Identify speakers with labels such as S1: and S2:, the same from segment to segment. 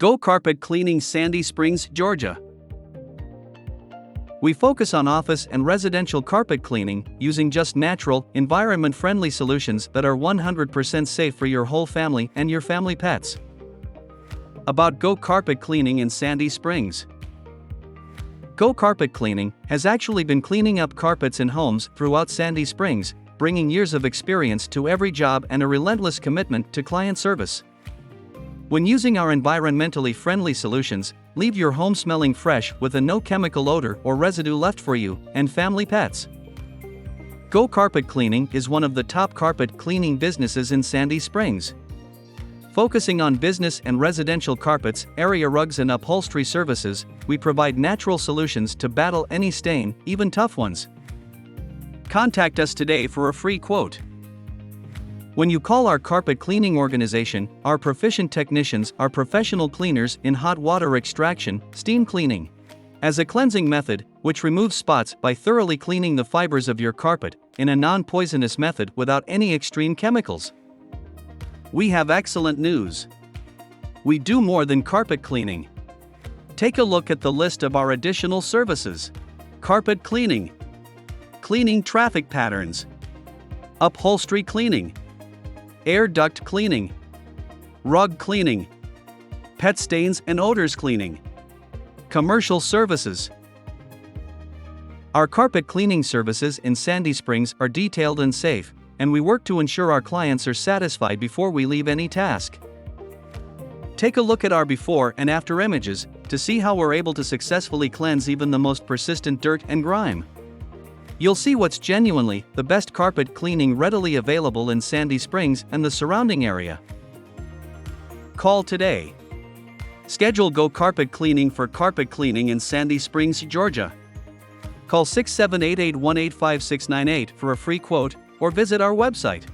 S1: Go Carpet Cleaning, Sandy Springs, Georgia. We focus on office and residential carpet cleaning using just natural, environment-friendly solutions that are 100% safe for your whole family and your family pets. About Go Carpet Cleaning in Sandy Springs. Go Carpet Cleaning has actually been cleaning up carpets in homes throughout Sandy Springs, bringing years of experience to every job and a relentless commitment to client service. When using our environmentally friendly solutions, leave your home smelling fresh with a no chemical odor or residue left for you and family pets. Go Carpet Cleaning is one of the top carpet cleaning businesses in Sandy Springs. Focusing on business and residential carpets, area rugs and upholstery services, we provide natural solutions to battle any stain, even tough ones. Contact us today for a free quote. When you call our carpet cleaning organization, our Proficient Technicians are professional cleaners in hot water extraction, steam cleaning, as a cleansing method, which removes spots by thoroughly cleaning the fibers of your carpet in a non-poisonous method without any extreme chemicals. We have excellent news. We do more than carpet cleaning. Take a look at the list of our additional services. Carpet cleaning, cleaning traffic patterns, upholstery cleaning, air duct cleaning, rug cleaning, pet stains and odors cleaning, commercial services. Our carpet cleaning services in Sandy Springs are detailed and safe, and we work to ensure our clients are satisfied before we leave any task. Take a look at our before and after images to see how we're able to successfully cleanse even the most persistent dirt and grime. You'll see what's genuinely the best carpet cleaning readily available in Sandy Springs and the surrounding area. Call today. Schedule Go Carpet Cleaning for carpet cleaning in Sandy Springs, Georgia. Call 678-818-5698 for a free quote or visit our website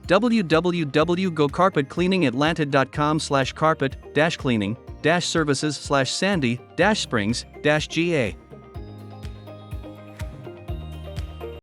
S1: www.gocarpetcleaningatlanta.com/carpet-cleaning-services/Sandy-Springs-GA.